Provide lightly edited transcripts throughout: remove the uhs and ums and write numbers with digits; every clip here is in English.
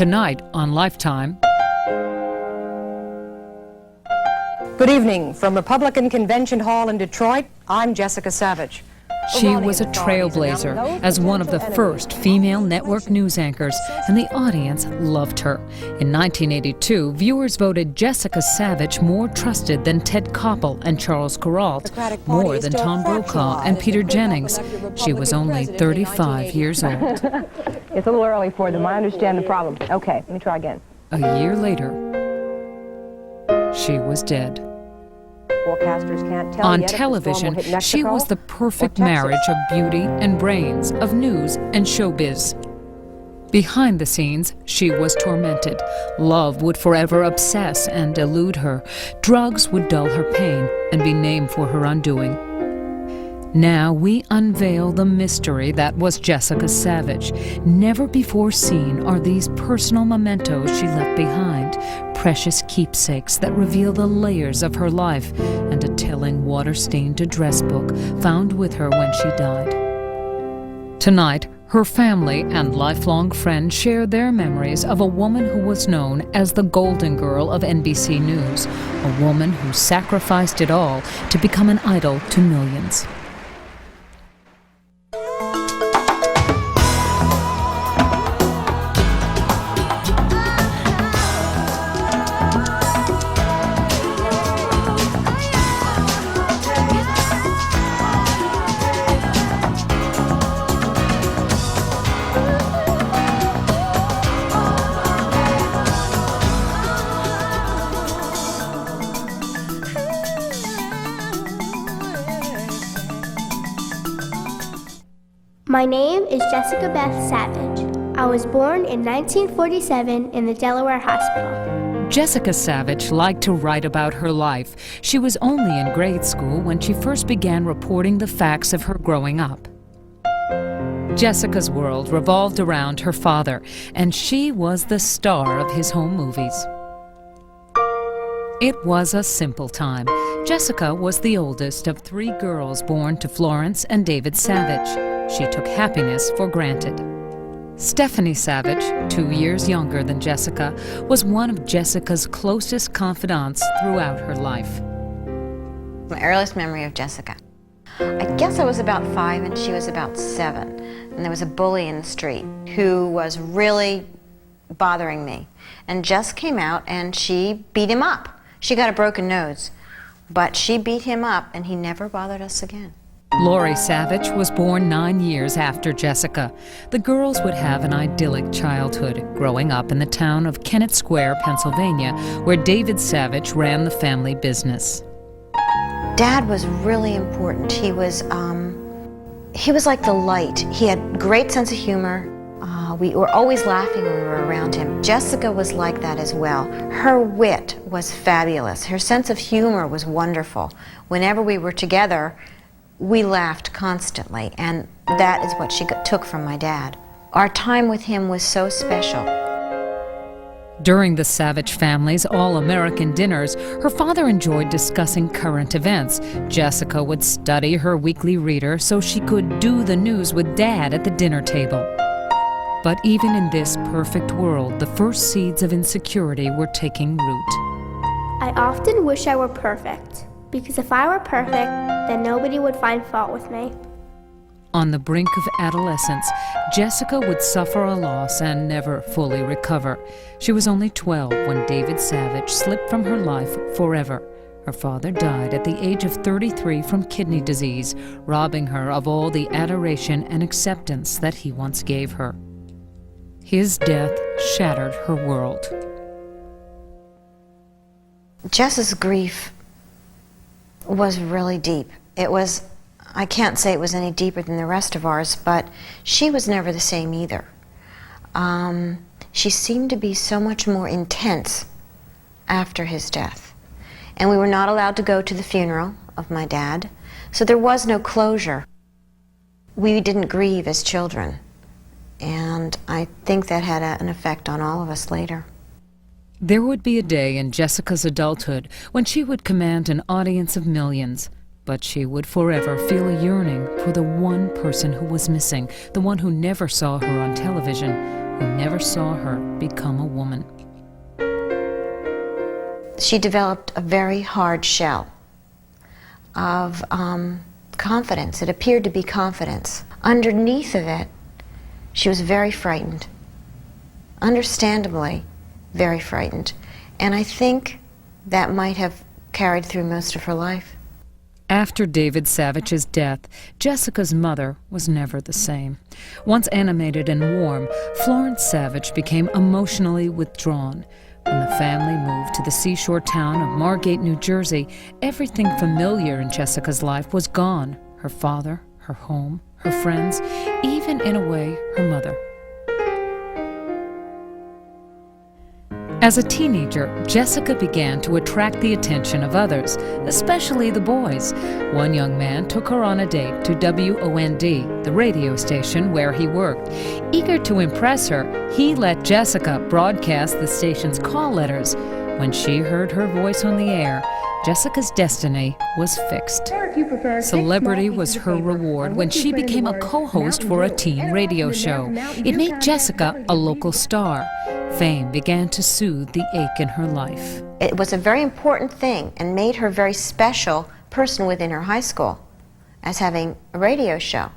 Tonight on Lifetime. Good evening. From Republican Convention Hall in Detroit, I'm Jessica Savitch. She was a trailblazer as one of the first female network news anchors, and the audience loved her. In 1982, viewers voted Jessica Savitch more trusted than Ted Koppel and Charles Kuralt, more than Tom Brokaw and Peter Jennings. She was only 35 years old. It's a little early for them. I understand the problem. Okay, let me try again. A year later, she was dead. Forecasters can't tell On yet if the storm will television, hit Mexico she was the perfect or Texas. marriage of beauty and brains, of news and showbiz. Behind the scenes, she was tormented. Love would forever obsess and elude her. Drugs would dull her pain and be named for her undoing. Now we unveil the mystery that was Jessica Savitch. Never before seen are these personal mementos she left behind, precious keepsakes that reveal the layers of her life, and a telling water-stained address book found with her when she died. Tonight, her family and lifelong friends share their memories of a woman who was known as the Golden Girl of NBC News, a woman who sacrificed it all to become an idol to millions. My name is Jessica Beth Savitch. I was born in 1947 in the Delaware Hospital. Jessica Savitch liked to write about her life. She was only in grade school when she first began reporting the facts of her growing up. Jessica's world revolved around her father, and she was the star of his home movies. It was a simple time. Jessica was the oldest of 3 girls born to Florence and David Savitch. She took happiness for granted. Stephanie Savitch, 2 years younger than Jessica, was one of Jessica's closest confidants throughout her life. My earliest memory of Jessica. I guess I was about 5 and she was about 7. And there was a bully in the street who was really bothering me. And Jess came out and she beat him up. She got a broken nose, but she beat him up and he never bothered us again. Lori Savitch was born 9 years after Jessica. The girls would have an idyllic childhood, growing up in the town of Kennett Square, Pennsylvania, where David Savitch ran the family business. Dad was really important. He was like the light. He had great sense of humor. We were always laughing when we were around him. Jessica was like that as well. Her wit was fabulous. Her sense of humor was wonderful. Whenever we were together, we laughed constantly, and that is what she took from my dad. Our time with him was so special. During the Savitch family's all-American dinners, her father enjoyed discussing current events. Jessica would study her weekly reader so she could do the news with Dad at the dinner table. But even in this perfect world, the first seeds of insecurity were taking root. I often wish I were perfect, because if I were perfect, then nobody would find fault with me. On the brink of adolescence, Jessica would suffer a loss and never fully recover. She was only 12 when David Savitch slipped from her life forever. Her father died at the age of 33 from kidney disease, robbing her of all the adoration and acceptance that he once gave her. His death shattered her world. Jess's grief was really deep. I can't say it was any deeper than the rest of ours, but she was never the same either. She seemed to be so much more intense after his death. And we were not allowed to go to the funeral of my dad, so there was no closure. We didn't grieve as children, and I think that had an effect on all of us later. There would be a day in Jessica's adulthood when she would command an audience of millions, but she would forever feel a yearning for the one person who was missing, the one who never saw her on television. who never saw her become a woman. She developed a very hard shell of confidence. It appeared to be confidence. Underneath of it, she was very frightened. Understandably, very frightened. And I think that might have carried through most of her life. After David Savitch's death, Jessica's mother was never the same. Once animated and warm, Florence Savitch became emotionally withdrawn. When the family moved to the seashore town of Margate, New Jersey, everything familiar in Jessica's life was gone. Her father, her home, her friends, even in a way, her mother. As a teenager, Jessica began to attract the attention of others, especially the boys. One young man took her on a date to WOND, the radio station where he worked. Eager to impress her, he let Jessica broadcast the station's call letters. When she heard her voice on the air, Jessica's destiny was fixed. Celebrity was her reward when she became a co-host for a teen radio show. It made Jessica a local star. Fame began to soothe the ache in her life. It was a very important thing and made her a very special person within her high school as having a radio show.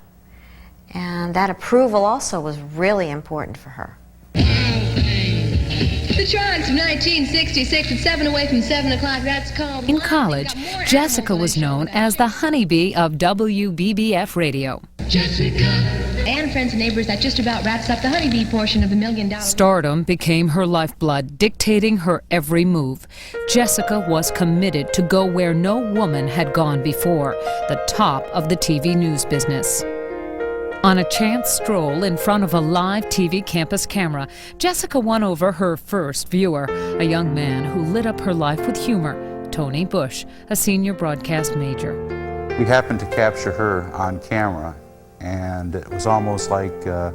And that approval also was really important for her. The charts of 1966 at 7 away from 7 o'clock, that's called... In college, Jessica was known as the honeybee of WBBF radio. Jessica. And friends and neighbors, that just about wraps up the honeybee portion of the $1 Million. Stardom became her lifeblood, dictating her every move. Jessica was committed to go where no woman had gone before, the top of the TV news business. On a chance stroll in front of a live TV campus camera, Jessica won over her first viewer, a young man who lit up her life with humor, Tony Bush, a senior broadcast major. We happened to capture her on camera, and it was almost like a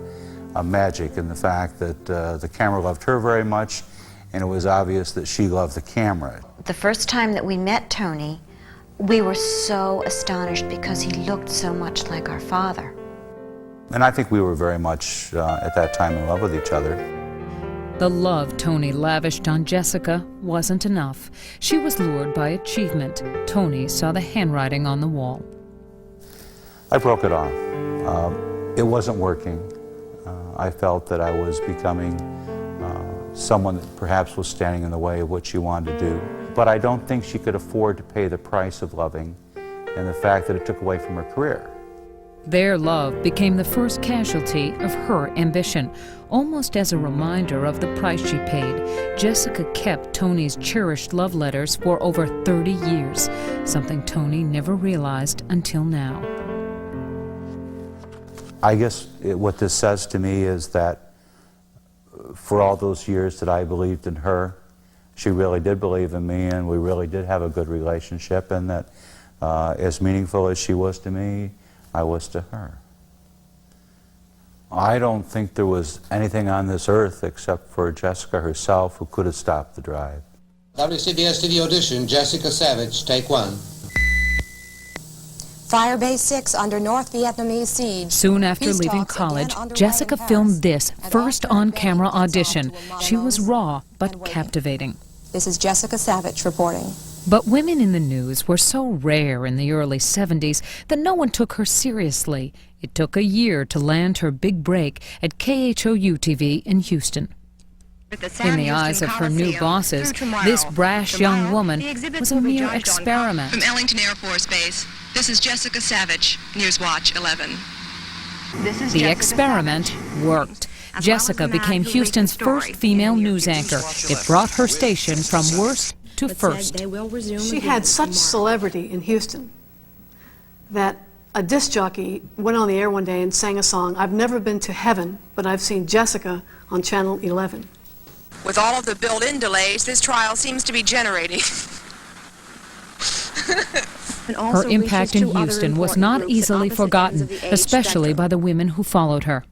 magic in the fact that the camera loved her very much, and it was obvious that she loved the camera. The first time that we met Tony, we were so astonished because he looked so much like our father. And I think we were very much, at that time, in love with each other. The love Tony lavished on Jessica wasn't enough. She was lured by achievement. Tony saw the handwriting on the wall. I broke it off. It wasn't working. I felt that I was becoming someone that perhaps was standing in the way of what she wanted to do. But I don't think she could afford to pay the price of loving and the fact that it took away from her career. Their love became the first casualty of her ambition. Almost as a reminder of the price she paid, Jessica kept Tony's cherished love letters for over 30 years, something Tony never realized until now. I guess what this says to me is that for all those years that I believed in her, she really did believe in me, and we really did have a good relationship, and that as meaningful as she was to me, I was to her. I don't think there was anything on this earth except for Jessica herself who could have stopped the drive. WCBS Studio Audition, Jessica Savitch, take one. Fire Base 6 under North Vietnamese siege. Soon after leaving college, Jessica filmed this first on-camera audition. She was raw but captivating. This is Jessica Savitch reporting. But women in the news were so rare in the early 70s that no one took her seriously. It took a year to land her big break at KHOU-TV in Houston. In the eyes of her new bosses, this brash young woman was a mere experiment. From Ellington Air Force Base, this is Jessica Savitch, Newswatch 11. The experiment worked. Jessica became Houston's first female news anchor. It brought her station from worst to first. She had such celebrity in Houston that a disc jockey went on the air one day and sang a song, "I've never been to heaven, but I've seen Jessica on Channel 11. With all of the built-in delays, this trial seems to be generating. Her impact in Houston was not easily forgotten, especially by the women who followed her.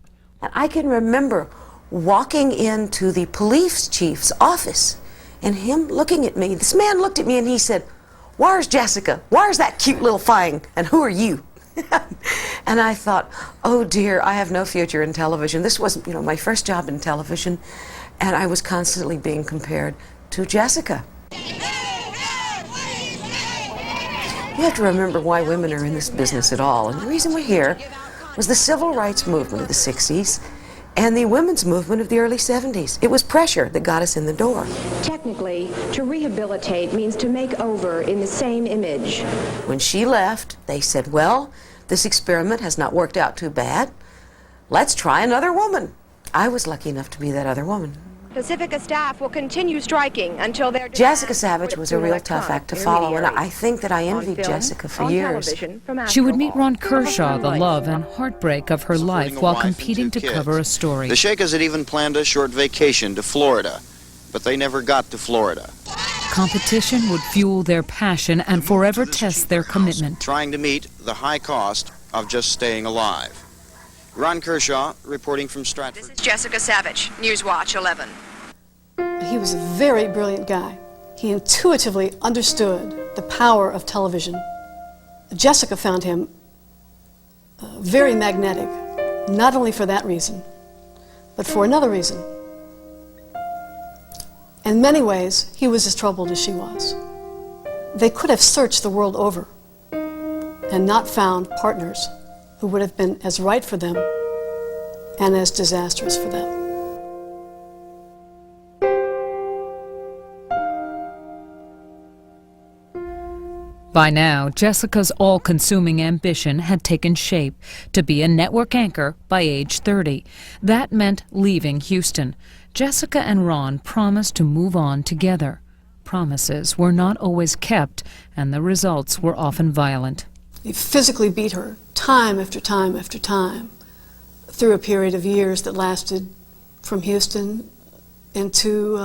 I can remember walking into the police chief's office and him looking at me. This man looked at me and he said, "Where's Jessica? Where's that cute little thing? And who are you?" And I thought, oh dear, I have no future in television. This was, my first job in television, and I was constantly being compared to Jessica. You have to remember why women are in this business at all, and the reason we're here was the civil rights movement of the 60s and the women's movement of the early 70s. It was pressure that got us in the door. Technically, to rehabilitate means to make over in the same image. When she left, they said, well, this experiment has not worked out too bad. Let's try another woman. I was lucky enough to be that other woman. Pacifica staff will continue striking until their... Jessica Savitch was a real tough act to follow, and I think that I envied Jessica for years. She would meet Ron Kershaw, the love and heartbreak of her life, while competing to cover a story. The Shakers had even planned a short vacation to Florida, but they never got to Florida. Competition would fuel their passion and forever test their commitment. Trying to meet the high cost of just staying alive. Ron Kershaw, reporting from Stratford. This is Jessica Savitch, Newswatch 11. He was a very brilliant guy. He intuitively understood the power of television. Jessica found him very magnetic, not only for that reason, but for another reason. In many ways, he was as troubled as she was. They could have searched the world over and not found partners who would have been as right for them and as disastrous for them. By now, Jessica's all-consuming ambition had taken shape to be a network anchor by age 30. That meant leaving Houston. Jessica and Ron promised to move on together. Promises were not always kept, and the results were often violent. He physically beat her time after time after time through a period of years that lasted from Houston into,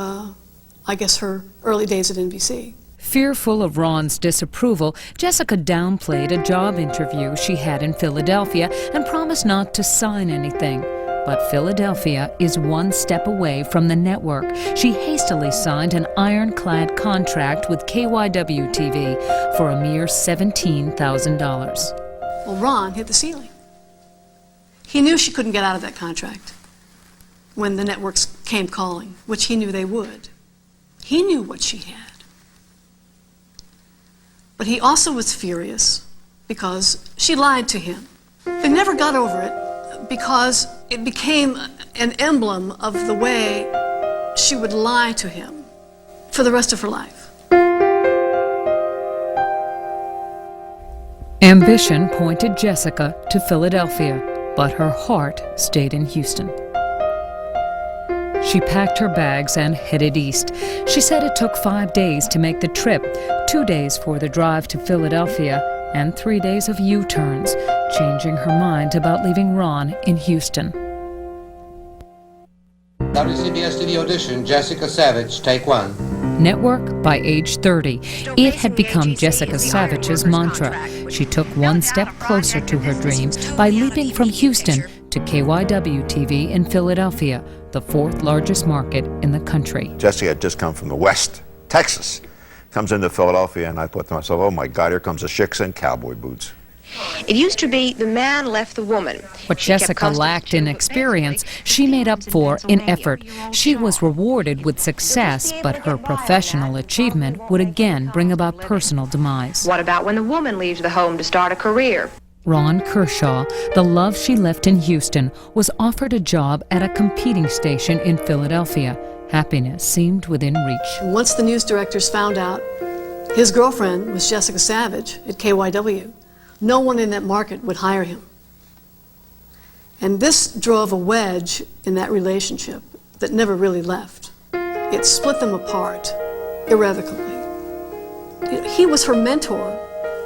I guess, her early days at NBC. Fearful of Ron's disapproval, Jessica downplayed a job interview she had in Philadelphia and promised not to sign anything. But Philadelphia is one step away from the network. She hastily signed an ironclad contract with KYW-TV for a mere $17,000. Well, Ron hit the ceiling. He knew she couldn't get out of that contract when the networks came calling, which he knew they would. He knew what she had. But he also was furious because she lied to him. They never got over it because it became an emblem of the way she would lie to him for the rest of her life. Ambition pointed Jessica to Philadelphia, but her heart stayed in Houston. She packed her bags and headed east. She said it took 5 days to make the trip, 2 days for the drive to Philadelphia, and 3 days of U-turns, changing her mind about leaving Ron in Houston. WCBS to the audition, Jessica Savitch, take one. Network by age 30. It had become Jessica Savitch's mantra. She took one step closer to her dream by leaping from Houston to KYW-TV in Philadelphia, the fourth largest market in the country. Jessica had just come from the West, Texas, comes into Philadelphia, and I thought to myself, oh my God, here comes the chicks in cowboy boots. It used to be the man left the woman. What Jessica lacked in experience, she made up for in effort. She was rewarded with success, but her professional achievement would again bring about personal demise. What about when the woman leaves the home to start a career? Ron Kershaw, the love she left in Houston, was offered a job at a competing station in Philadelphia. Happiness seemed within reach. Once the news directors found out his girlfriend was Jessica Savitch at KYW, no one in that market would hire him. And this drove a wedge in that relationship that never really left. It split them apart irrevocably. He was her mentor,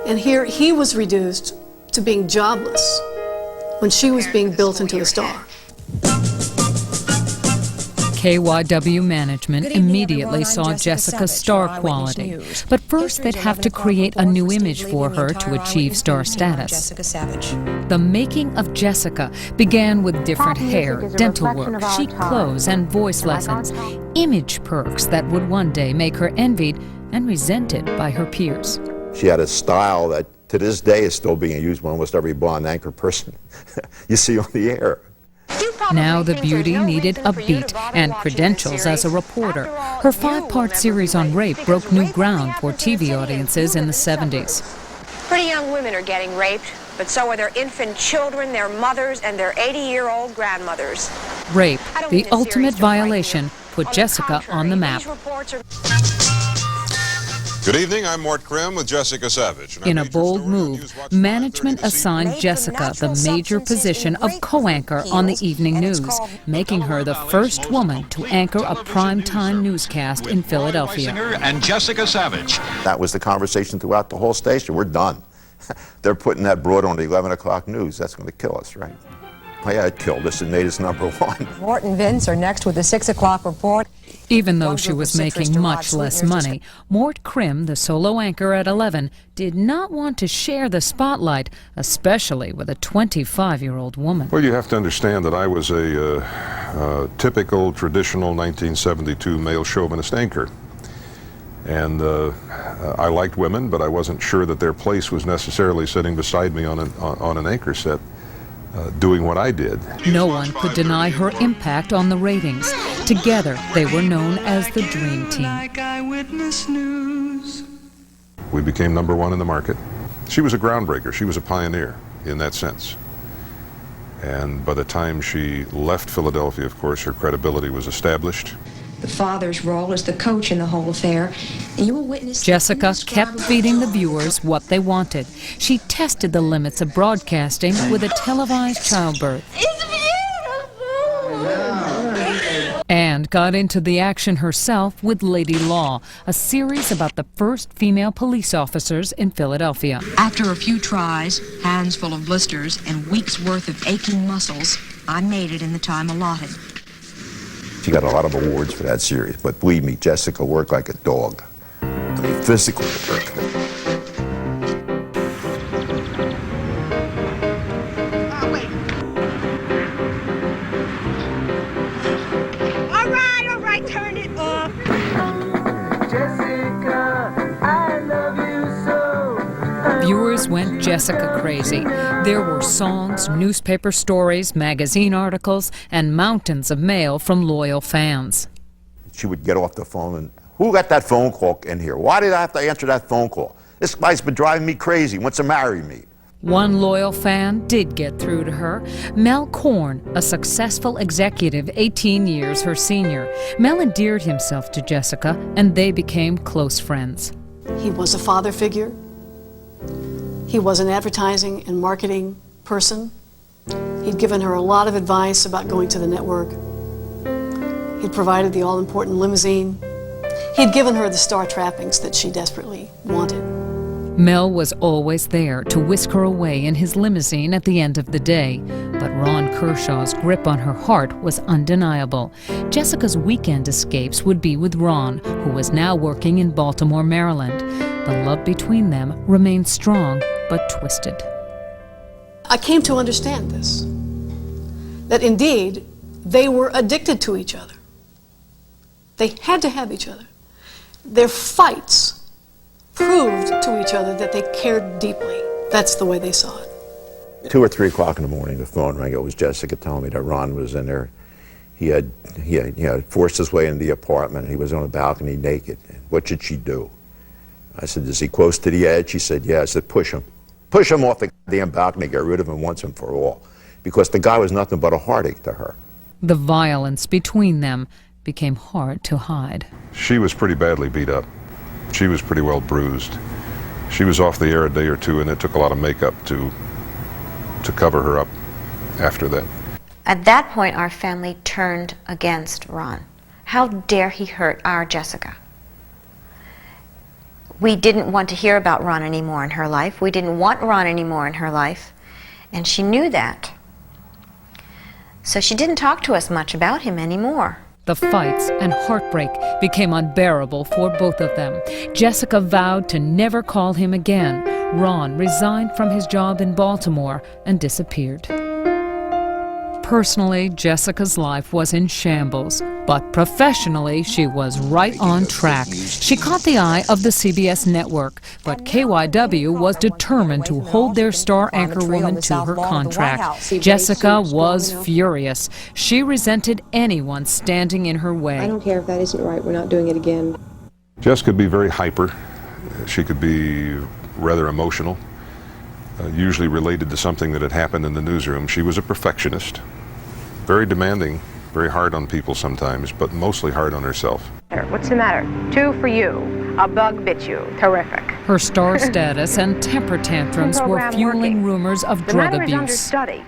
and here he was reduced to being jobless when she was being built into a star. KYW management immediately saw Jessica's star quality, but first they'd have to create a new image for her to achieve star status. The making of Jessica began with different hair, dental work, chic clothes, and voice lessons, image perks that would one day make her envied and resented by her peers. She had a style that To this day, it's still being used by almost every bar and anchor person you see on the air. Now the beauty needed a beat and credentials as a reporter. Her 5-part series on rape broke new ground for TV audiences in the 70s. Pretty young women are getting raped, but so are their infant children, their mothers, and their 80-year-old grandmothers. Rape, the ultimate violation, put Jessica on the map. Good evening, I'm Mort Krim with Jessica Savitch. In a bold move, management assigned Jessica the major position of co-anchor on the evening news, making her the first woman to anchor a primetime newscast in Philadelphia. And Jessica Savitch. That was the conversation throughout the whole station. We're done. They're putting that broad on the 11 o'clock news. That's going to kill us, right? Oh, yeah, it killed us and made us #1. Mort and Vince are next with the 6 o'clock report. Even though she was making much less money, Mort Krim, the solo anchor at 11, did not want to share the spotlight, especially with a 25-year-old woman. Well, you have to understand that I was a typical, traditional 1972 male chauvinist anchor. And I liked women, but I wasn't sure that their place was necessarily sitting beside me on an anchor set. Doing what I did. No one could deny her impact on the ratings. Together, they were known as the Dream Team. We became #1 in the market. She was a groundbreaker. She was a pioneer in that sense. And by the time she left Philadelphia, of course, her credibility was established. The father's role as the coach in the whole affair. And you will witness Jessica kept feeding the viewers what they wanted. She tested the limits of broadcasting with a televised childbirth. It's beautiful! And got into the action herself with Lady Law, a series about the first female police officers in Philadelphia. After a few tries, hands full of blisters, and weeks' worth of aching muscles, I made it in the time allotted. She got a lot of awards for that series, but believe me, Jessica worked like a dog. I mean, physically worked. All right, turn it off. Jessica, I love you so. Viewers went Jessica crazy. There were songs, newspaper stories, magazine articles, and mountains of mail from loyal fans. She would get off the phone and, who got that phone call in here? Why did I have to answer that phone call? This guy's been driving me crazy, wants to marry me. One loyal fan did get through to her. Mel Korn, a successful executive 18 years her senior. Mel endeared himself to Jessica, and they became close friends. He was a father figure. He was an advertising and marketing person. He'd given her a lot of advice about going to the network. He'd provided the all-important limousine. He'd given her the star trappings that she desperately wanted. Mel was always there to whisk her away in his limousine at the end of the day, but Ron Kershaw's grip on her heart was undeniable. Jessica's weekend escapes would be with Ron, who was now working in Baltimore, Maryland. The love between them remained strong but twisted. I came to understand this, that indeed they were addicted to each other. They had to have each other. Their fights proved to each other that they cared deeply. That's the way they saw it. 2 or 3 o'clock in the morning, the phone rang. It was Jessica telling me that Ron was in there. He had forced his way into the apartment. He was on a balcony naked. What should she do? I said, is he close to the edge? She said, yeah. I said, push him. Push him off the damn balcony, get rid of him once and for all. Because the guy was nothing but a heartache to her. The violence between them became hard to hide. She was pretty badly beat up. She was pretty well bruised. She was off the air a day or two, and it took a lot of makeup to cover her up after that. At that point, our family turned against Ron. How dare he hurt our Jessica? We didn't want to hear about Ron anymore in her life. We didn't want Ron anymore in her life, and she knew that. So she didn't talk to us much about him anymore. The fights and heartbreak became unbearable for both of them. Jessica vowed to never call him again. Ron resigned from his job in Baltimore and disappeared. Personally, Jessica's life was in shambles, but professionally, she was right on track. She caught the eye of the CBS network, but KYW was determined to hold their star anchorwoman to her contract. Jessica was furious. She resented anyone standing in her way. I don't care if that isn't right. We're not doing it again. Jess could be very hyper. She could be rather emotional, usually related to something that had happened in the newsroom. She was a perfectionist, very demanding, very hard on people sometimes, but mostly hard on herself. What's the matter? 2 for you. A bug bit you. Terrific. Her star status and temper tantrums were fueling rumors of drug The matter is under abuse. study,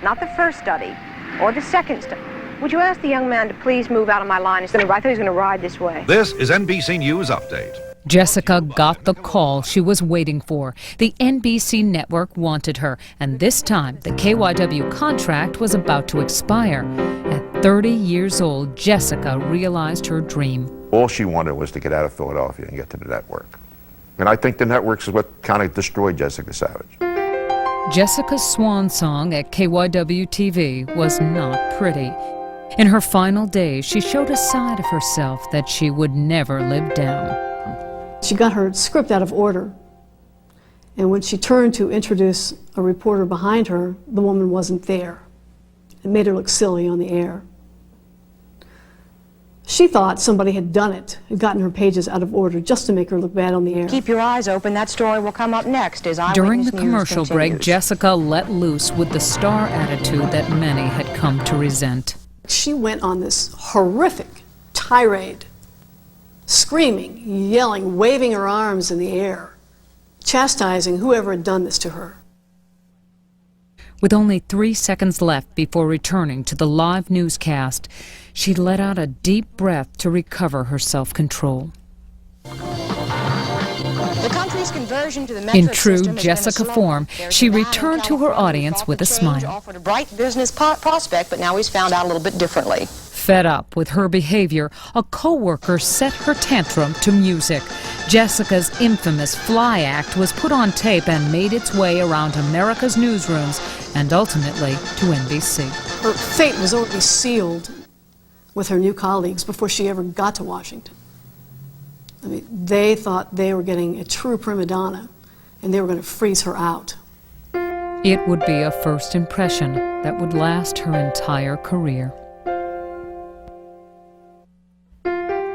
not the first study or the second study. Would you ask the young man to please move out of my line? I thought he was going to ride this way. This is NBC News Update. Jessica got the call she was waiting for. The NBC network wanted her, and this time the KYW contract was about to expire. At 30 years old, Jessica realized her dream. All she wanted was to get out of Philadelphia and get to the network. And I think the networks is what kind of destroyed Jessica Savitch. Jessica's swan song at KYW TV was not pretty. In her final days, she showed a side of herself that she would never live down. She got her script out of order, and when she turned to introduce a reporter behind her, the woman wasn't there. It made her look silly on the air. She thought somebody had done it, had gotten her pages out of order just to make her look bad on the air. Keep your eyes open. That story will come up next as During the Eyewitness News commercial break, continues. Jessica let loose with the star attitude that many had come to resent. She went on this horrific tirade, screaming, yelling, waving her arms in the air, chastising whoever had done this to her. With only 3 seconds left before returning to the live newscast, she let out a deep breath to recover her self-control. The country's conversion to the In metric true system has been a Jessica slow form, one. There's she a man in returned to her California audience who with a thought the change smile. offered a bright business prospect, but now he's found out a little bit differently. Fed up with her behavior, a co-worker set her tantrum to music. Jessica's infamous Fly Act was put on tape and made its way around America's newsrooms and ultimately to NBC. Her fate was already sealed with her new colleagues before she ever got to Washington. I mean, they thought they were getting a true prima donna, and they were going to freeze her out. It would be a first impression that would last her entire career.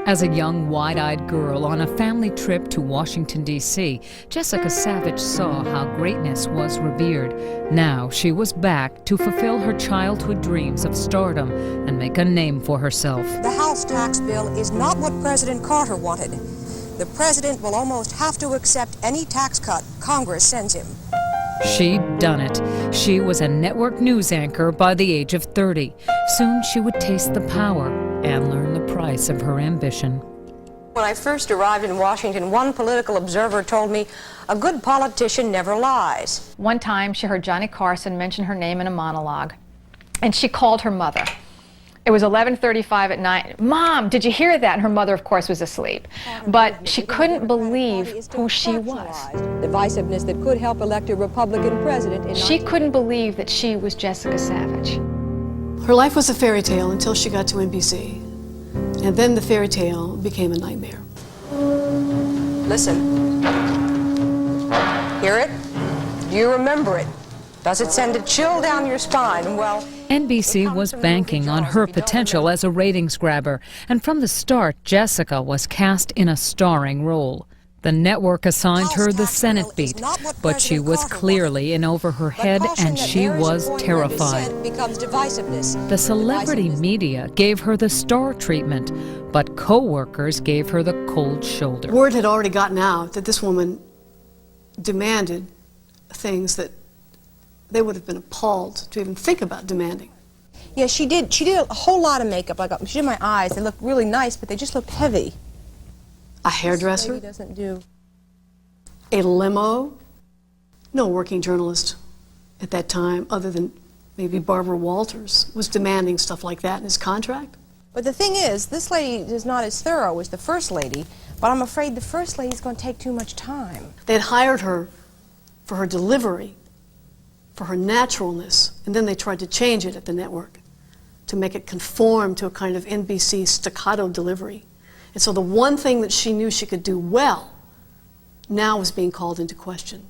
As a young, wide-eyed girl on a family trip to Washington, D.C., Jessica Savitch saw how greatness was revered. Now she was back to fulfill her childhood dreams of stardom and make a name for herself. The House tax bill is not what President Carter wanted. The president will almost have to accept any tax cut Congress sends him. She'd done it. She was a network news anchor by the age of 30. Soon she would taste the power and learn the price of her ambition. When I first arrived in Washington, one political observer told me, a good politician never lies. One time she heard Johnny Carson mention her name in a monologue, and she called her mother. It was 11:35 at night. Mom, did you hear that? And her mother, of course, was asleep. But she couldn't believe who she was. Divisiveness that could help elect a Republican president in She couldn't believe that she was Jessica Savitch. Her life was a fairy tale until she got to NBC. And then the fairy tale became a nightmare. Listen. Hear it? Do you remember it? Does it send a chill down your spine? Well, NBC was banking on her potential as a ratings grabber, and from the start, Jessica was cast in a starring role. The network assigned her the Senate beat, but she was clearly in over her head and she was terrified. The celebrity media gave her the star treatment, but co-workers gave her the cold shoulder. Word had already gotten out that this woman demanded things that they would have been appalled to even think about demanding. Yeah, she did a whole lot of makeup. Like she did my eyes. They looked really nice, but they just looked heavy. A hairdresser? This lady doesn't do. A limo? No working journalist at that time, other than maybe Barbara Walters, was demanding stuff like that in his contract. But the thing is, this lady is not as thorough as the first lady, but I'm afraid the first lady's going to take too much time. They had hired her for her delivery, for her naturalness, and then they tried to change it at the network to make it conform to a kind of NBC staccato delivery. And so the one thing that she knew she could do well now was being called into question.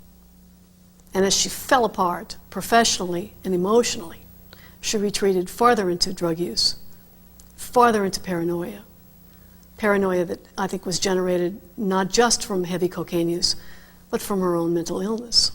And as she fell apart professionally and emotionally, she retreated farther into drug use, farther into paranoia. Paranoia that I think was generated not just from heavy cocaine use, but from her own mental illness.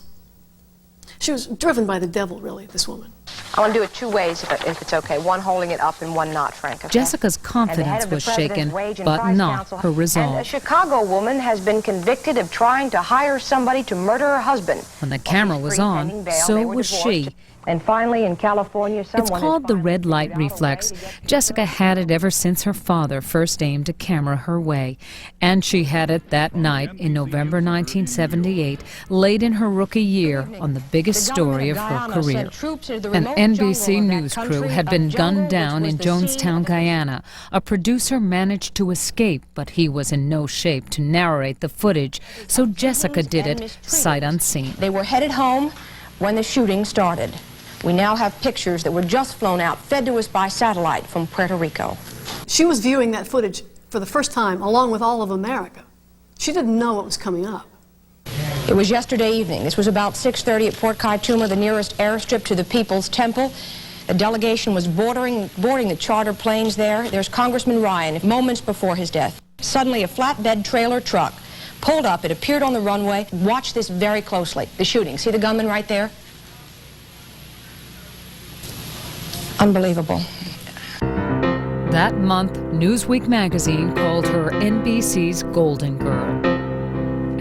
She was driven by the devil, really, this woman. I want to do it two ways, if it's okay. One holding it up and one not, Frank. Okay? Jessica's confidence was shaken, but not her And a resolve. Chicago woman has been convicted of trying to hire somebody to murder her husband. When the camera was on, so was she. And finally, in California, someone It's called the red light reflex. Jessica had it ever since her father first aimed a camera her way. And she had it that night in November 1978, late in her rookie year, on the biggest story of her career. An NBC News crew had been gunned down in Jonestown, Guyana. A producer managed to escape, but he was in no shape to narrate the footage, so Jessica did it sight unseen. They were headed home when the shooting started. We now have pictures that were just flown out, fed to us by satellite from Puerto Rico. She was viewing that footage for the first time, along with all of America. She didn't know what was coming up. It was yesterday evening. This was about 6:30 at Port Kaituma, the nearest airstrip to the People's Temple. A delegation was boarding the charter planes there. There's Congressman Ryan, moments before his death. Suddenly, a flatbed trailer truck pulled up. It appeared on the runway. Watch this very closely. The shooting. See the gunman right there? Unbelievable. That month, Newsweek magazine called her NBC's Golden Girl.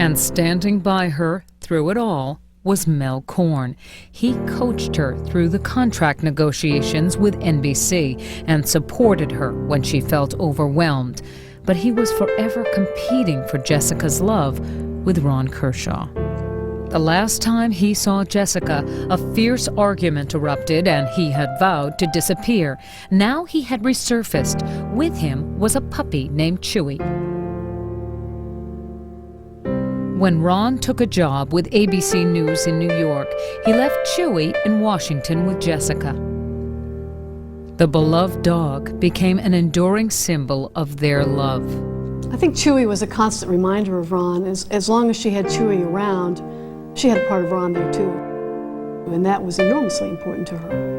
And standing by her through it all was Mel Korn. He coached her through the contract negotiations with NBC and supported her when she felt overwhelmed. But he was forever competing for Jessica's love with Ron Kershaw. The last time he saw Jessica, a fierce argument erupted and he had vowed to disappear. Now he had resurfaced. With him was a puppy named Chewy. When Ron took a job with ABC News in New York, he left Chewy in Washington with Jessica. The beloved dog became an enduring symbol of their love. I think Chewy was a constant reminder of Ron. As long as she had Chewy around, she had a part of Ron there too. And that was enormously important to her.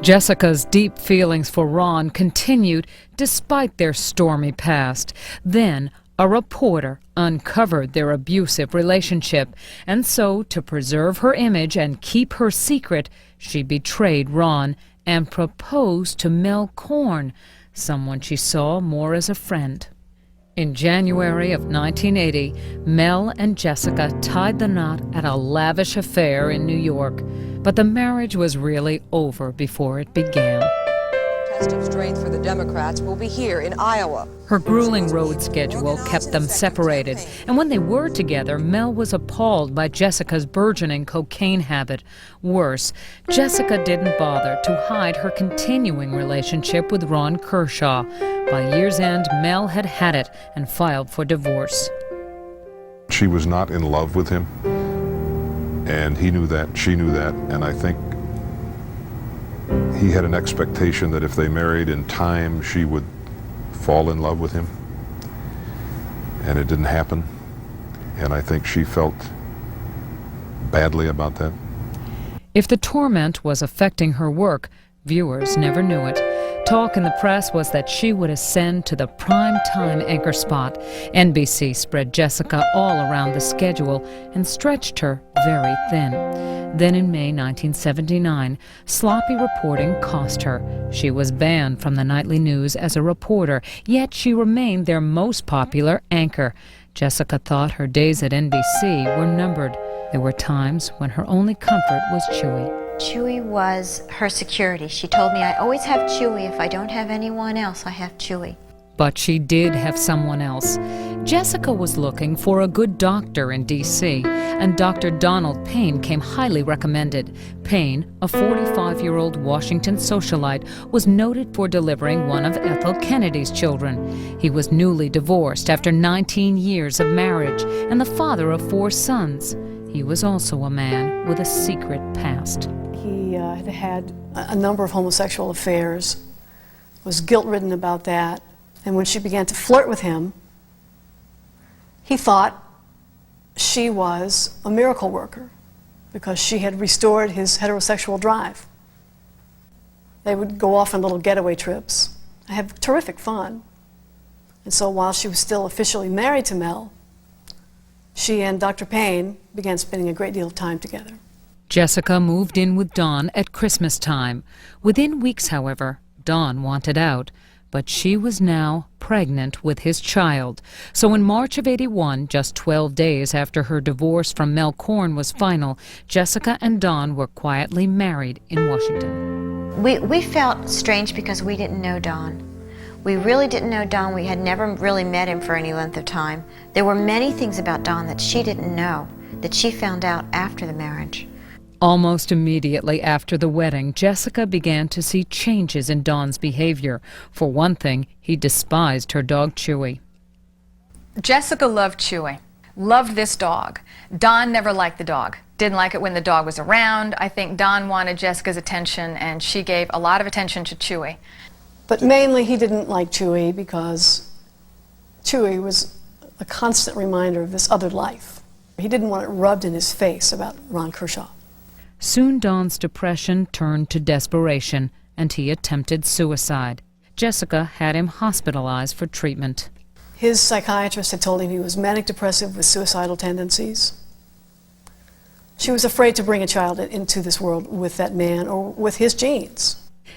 Jessica's deep feelings for Ron continued despite their stormy past. Then, a reporter uncovered their abusive relationship, and so, to preserve her image and keep her secret, she betrayed Ron and proposed to Mel Korn, someone she saw more as a friend. In January of 1980, Mel and Jessica tied the knot at a lavish affair in New York, but the marriage was really over before it began. Test of strength for the Democrats will be here in Iowa. Her grueling road schedule kept them separated, and when they were together, Mel was appalled by Jessica's burgeoning cocaine habit. Worse, Jessica didn't bother to hide her continuing relationship with Ron Kershaw. By year's end, Mel had had it and filed for divorce. She was not in love with him, and he knew that, she knew that, and I think he had an expectation that if they married in time, she would fall in love with him. And it didn't happen. And I think she felt badly about that. If the torment was affecting her work, viewers never knew it. Talk in the press was that she would ascend to the prime-time anchor spot. NBC spread Jessica all around the schedule and stretched her very thin. Then in May 1979, sloppy reporting cost her. She was banned from the nightly news as a reporter, yet she remained their most popular anchor. Jessica thought her days at NBC were numbered. There were times when her only comfort was Chewy. Chewy was her security. She told me, I always have Chewy. If I don't have anyone else, I have Chewy. But she did have someone else. Jessica was looking for a good doctor in D.C., and Dr. Donald Payne came highly recommended. Payne, a 45-year-old Washington socialite, was noted for delivering one of Ethel Kennedy's children. He was newly divorced after 19 years of marriage and the father of 4 sons. he was also a man with a secret past. He had had a number of homosexual affairs, was guilt-ridden about that, and when she began to flirt with him, he thought she was a miracle worker because she had restored his heterosexual drive. They would go off on little getaway trips and have terrific fun. And so while she was still officially married to Mel, she and Dr. Payne began spending a great deal of time together. Jessica moved in with Don at Christmas time. Within weeks, however, Don wanted out, but she was now pregnant with his child. So in March of '81, just 12 days after her divorce from Mel Korn was final, Jessica and Don were quietly married in Washington. We felt strange because we didn't know Don. We really didn't know Don. We had never really met him for any length of time. There were many things about Don that she didn't know, that she found out after the marriage. Almost immediately after the wedding, Jessica began to see changes in Don's behavior. For one thing, he despised her dog Chewy. Jessica loved Chewy, loved this dog. Don never liked the dog, didn't like it when the dog was around. I think Don wanted Jessica's attention, and she gave a lot of attention to Chewy. But mainly he didn't like Chewy because Chewy was a constant reminder of this other life. He didn't want it rubbed in his face about Ron Kershaw. Soon Don's depression turned to desperation, and he attempted suicide. Jessica had him hospitalized for treatment. His psychiatrist had told him he was manic depressive with suicidal tendencies. She was afraid to bring a child into this world with that man or with his genes.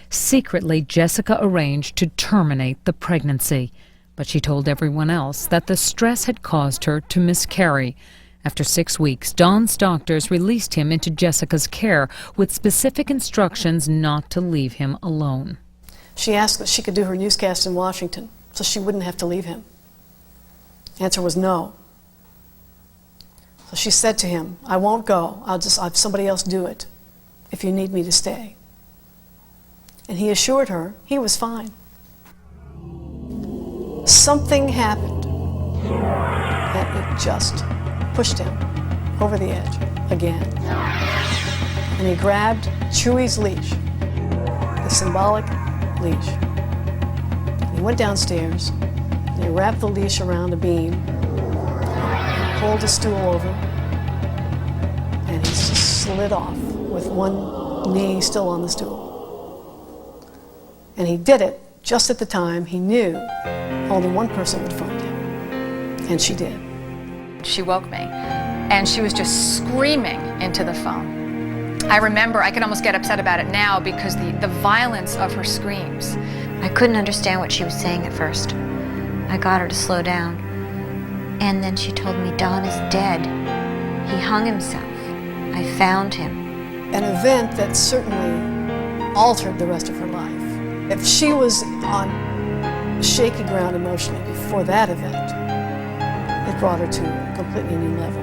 Secretly, Jessica arranged to terminate the pregnancy, but she told everyone else that the stress had caused her to miscarry. After 6 weeks, Don's doctors released him into Jessica's care with specific instructions not to leave him alone. She asked that she could do her newscast in Washington so she wouldn't have to leave him. The answer was no. So she said to him, "I won't go. I'll have somebody else do it if you need me to stay." And he assured her he was fine. Something happened, and it just pushed him over the edge again. And he grabbed Chewy's leash, the symbolic leash. And he went downstairs, and he wrapped the leash around a beam, pulled a stool over, and he slid off with one knee still on the stool. And he did it just at the time he knew only one person would find him, and she did. She woke me, and she was just screaming into the phone. I remember, I can almost get upset about it now because the violence of her screams. I couldn't understand what she was saying at first. I got her to slow down, and then she told me Don is dead. He hung himself. I found him. An event that certainly altered the rest of her life. If she was on shaky ground emotionally before that event, it brought her to a completely new level.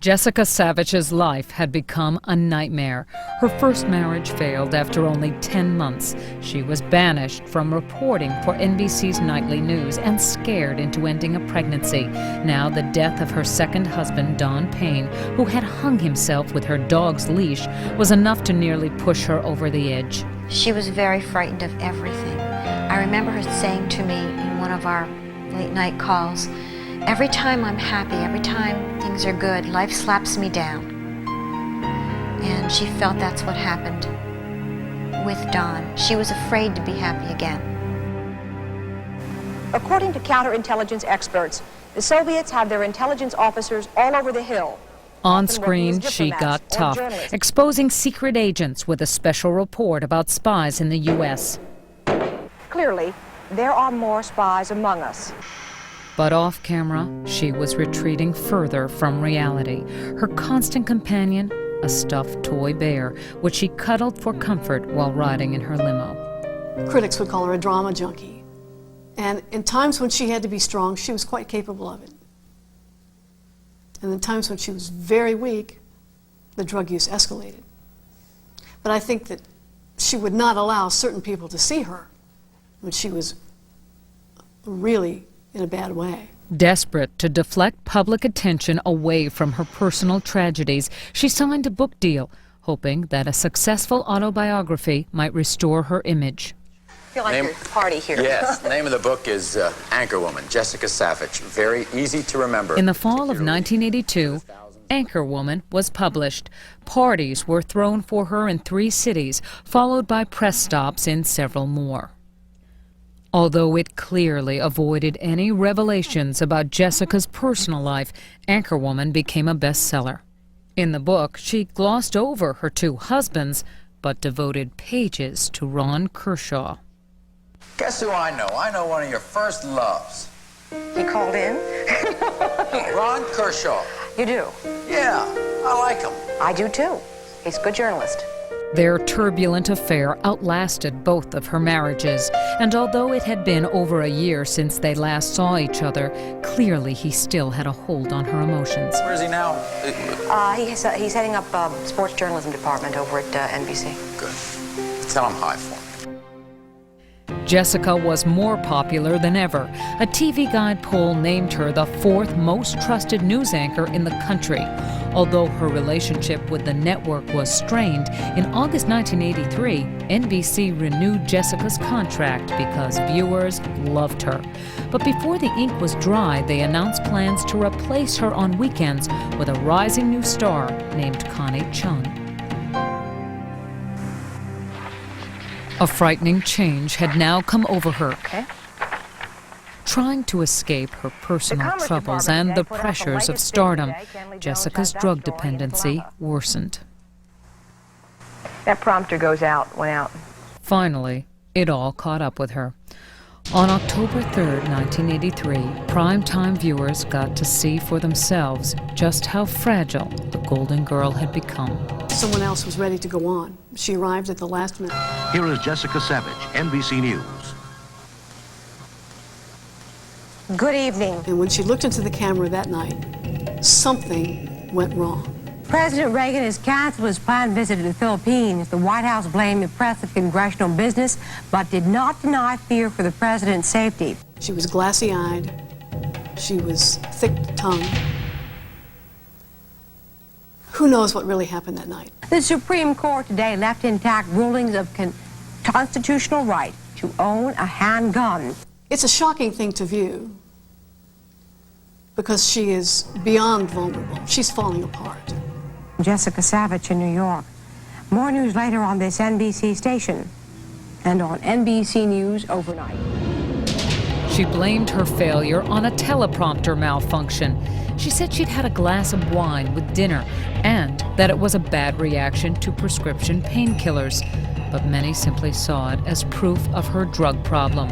Jessica Savitch's life had become a nightmare. Her first marriage failed after only 10 months. She was banished from reporting for NBC's nightly news and scared into ending a pregnancy. Now the death of her second husband, Don Payne, who had hung himself with her dog's leash, was enough to nearly push her over the edge. She was very frightened of everything. I remember her saying to me in one of our late-night calls, "Every time I'm happy, every time things are good, life slaps me down." And she felt that's what happened with Don. She was afraid to be happy again. According to counterintelligence experts, the Soviets have their intelligence officers all over the Hill. On screen, she got tough, exposing secret agents with a special report about spies in the U.S. Clearly, there are more spies among us. But off camera, she was retreating further from reality. Her constant companion, a stuffed toy bear, which she cuddled for comfort while riding in her limo. Critics would call her a drama junkie. And in times when she had to be strong, she was quite capable of it. And in times when she was very weak, the drug use escalated. But I think that she would not allow certain people to see her when she was really in a bad way. Desperate to deflect public attention away from her personal tragedies, she signed a book deal, hoping that a successful autobiography might restore her image. I feel like you're party here. Yes, the name of the book is Anchorwoman, Jessica Savitch. Very easy to remember. In the fall of 1982, Anchorwoman was published. Parties were thrown for her in 3 cities, followed by press stops in several more. Although it clearly avoided any revelations about Jessica's personal life, Anchorwoman became a bestseller. In the book, she glossed over her 2 husbands, but devoted pages to Ron Kershaw. Guess who I know? I know one of your first loves. He called in? Ron Kershaw. You do? Yeah, I like him. I do too. He's a good journalist. Their turbulent affair outlasted both of her marriages, and although it had been over a year since they last saw each other, clearly he still had a hold on her emotions. Where is he now? He's heading up sports journalism department over at NBC. Good. Tell him hi for me. Jessica was more popular than ever. A TV Guide poll named her the 4th most trusted news anchor in the country. Although her relationship with the network was strained, in August 1983, NBC renewed Jessica's contract because viewers loved her. But before the ink was dry, they announced plans to replace her on weekends with a rising new star named Connie Chung. A frightening change had now come over her. Trying to escape her personal troubles and the pressures of stardom, Jessica's drug dependency worsened. That prompter went out. Finally, it all caught up with her. On October 3rd, 1983, primetime viewers got to see for themselves just how fragile the Golden Girl had become. Someone else was ready to go on. She arrived at the last minute. Here is Jessica Savitch, NBC News. Good evening. And when she looked into the camera that night, something went wrong. President Reagan has canceled his planned visit to the Philippines. The White House blamed the press of congressional business, but did not deny fear for the president's safety. She was glassy-eyed. She was thick-tongued. Who knows what really happened that night? The Supreme Court today left intact rulings of constitutional right to own a handgun. It's a shocking thing to view because she is beyond vulnerable. She's falling apart. Jessica Savitch in New York. More news later on this NBC station and on NBC News overnight. She blamed her failure on a teleprompter malfunction. She said she'd had a glass of wine with dinner and that it was a bad reaction to prescription painkillers. But many simply saw it as proof of her drug problem.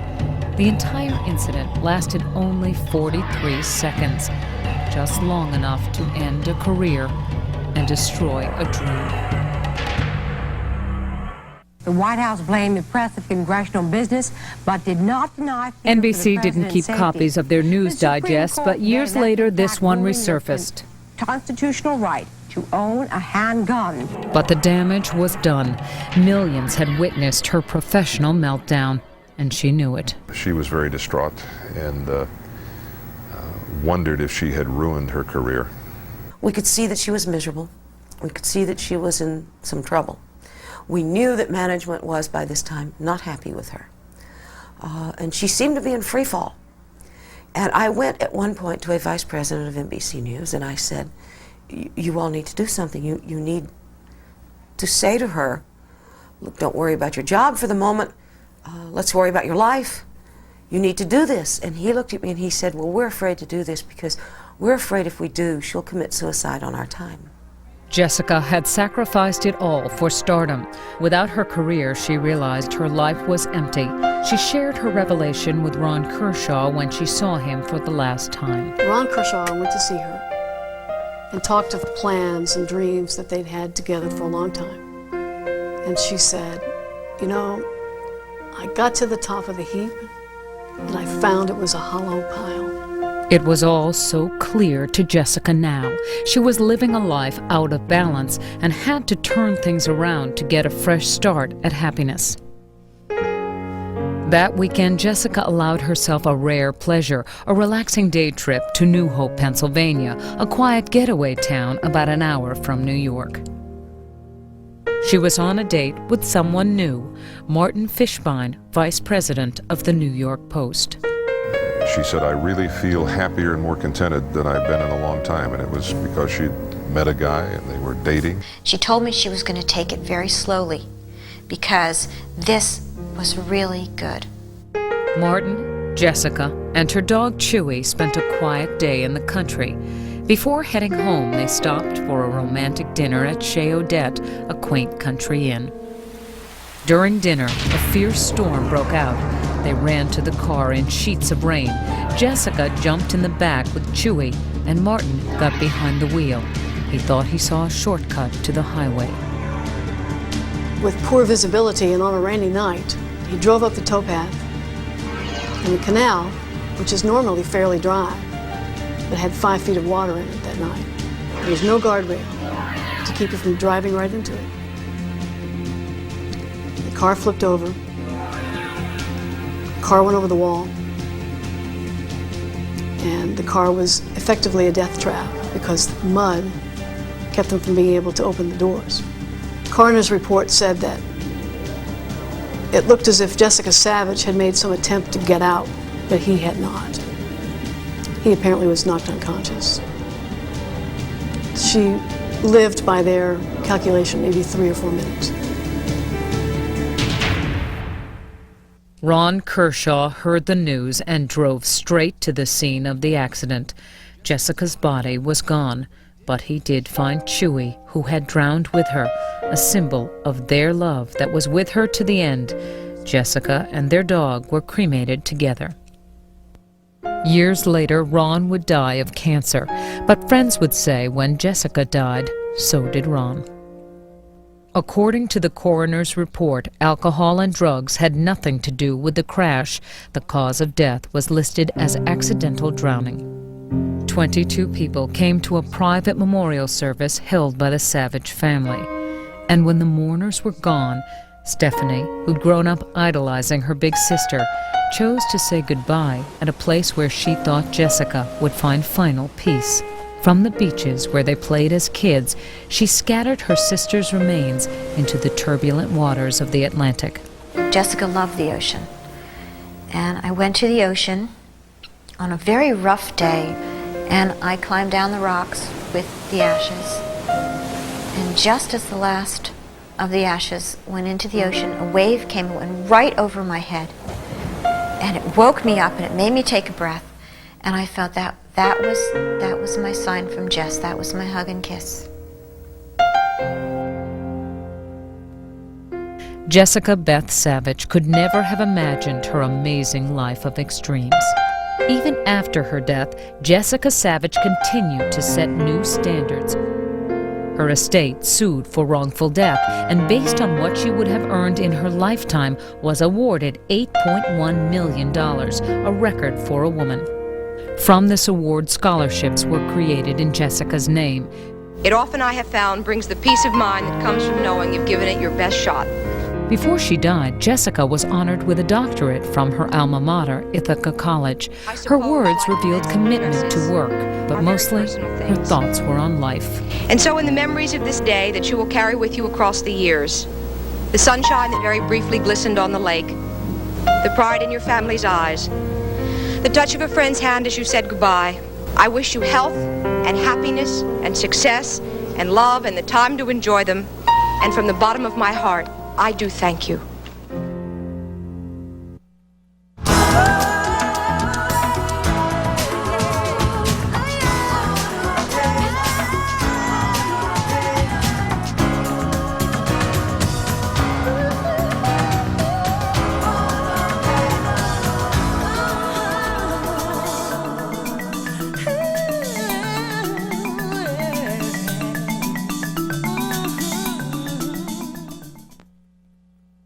The entire incident lasted only 43 seconds, just long enough to end a career and destroy a dream. The White House blamed the press of congressional business, but did not deny fear for the NBC didn't keep president's copies safety. of their news The Supreme digests, Court but years today left later this intact one rulings of resurfaced. Constitutional right to own a handgun. But the damage was done. Millions had witnessed her professional meltdown, and she knew it. She was very distraught and wondered if she had ruined her career. We could see that she was miserable. We could see that she was in some trouble. We knew that management was, by this time, not happy with her. And she seemed to be in free fall. And I went at one point to a vice president of NBC News and I said, you all need to do something. You need to say to her, look, don't worry about your job for the moment. Let's worry about your life. You need to do this. And he looked at me and he said, well, we're afraid to do this because we're afraid if we do, she'll commit suicide on our time. Jessica had sacrificed it all for stardom. Without her career, she realized her life was empty. She shared her revelation with Ron Kershaw when she saw him for the last time. Ron Kershaw went to see her and talked of plans and dreams that they'd had together for a long time. And she said, you know, I got to the top of the heap and I found it was a hollow pile. It was all so clear to Jessica now. She was living a life out of balance and had to turn things around to get a fresh start at happiness. That weekend, Jessica allowed herself a rare pleasure, a relaxing day trip to New Hope, Pennsylvania, a quiet getaway town about an hour from New York. She was on a date with someone new, Martin Fishbein, vice president of the New York Post. She said, I really feel happier and more contented than I've been in a long time, and it was because she'd met a guy and they were dating. She told me she was going to take it very slowly because this was really good. Martin, Jessica, and her dog Chewy spent a quiet day in the country. Before heading home, they stopped for a romantic dinner at Chez Odette, a quaint country inn. During dinner, a fierce storm broke out. They ran to the car in sheets of rain. Jessica jumped in the back with Chewy, and Martin got behind the wheel. He thought he saw a shortcut to the highway. With poor visibility and on a rainy night, he drove up the towpath, and the canal, which is normally fairly dry, but had 5 feet of water in it that night. There was no guardrail to keep you from driving right into it. The car flipped over. The car went over the wall. And the car was effectively a death trap because mud kept them from being able to open the doors. The coroner's report said that it looked as if Jessica Savitch had made some attempt to get out, but he had not. He apparently was knocked unconscious. She lived, by their calculation, maybe 3 or 4 minutes. Ron Kershaw heard the news and drove straight to the scene of the accident. Jessica's body was gone, but he did find Chewy, who had drowned with her, a symbol of their love that was with her to the end. Jessica and their dog were cremated together. Years later, Ron would die of cancer, but friends would say when Jessica died, so did Ron. According to the coroner's report, alcohol and drugs had nothing to do with the crash. The cause of death was listed as accidental drowning. 22 people came to a private memorial service held by the Savitch family. And when the mourners were gone, Stephanie, who'd grown up idolizing her big sister, chose to say goodbye at a place where she thought Jessica would find final peace. From the beaches where they played as kids, she scattered her sister's remains into the turbulent waters of the Atlantic. Jessica loved the ocean. And I went to the ocean on a very rough day, and I climbed down the rocks with the ashes. And just as the last of the ashes went into the ocean, a wave came and went right over my head. And it woke me up and it made me take a breath. And I felt that was my sign from Jess. That was my hug and kiss. Jessica Beth Savitch could never have imagined her amazing life of extremes. Even after her death, Jessica Savitch continued to set new standards. Her estate sued for wrongful death, and based on what she would have earned in her lifetime, was awarded $8.1 million, a record for a woman. From this award, scholarships were created in Jessica's name. It often, I have found, brings the peace of mind that comes from knowing you've given it your best shot. Before she died, Jessica was honored with a doctorate from her alma mater, Ithaca College. Her words revealed commitment to work, but mostly her thoughts were on life. And so in the memories of this day that you will carry with you across the years, the sunshine that very briefly glistened on the lake, the pride in your family's eyes, the touch of a friend's hand as you said goodbye, I wish you health and happiness and success and love and the time to enjoy them. And from the bottom of my heart, I do thank you.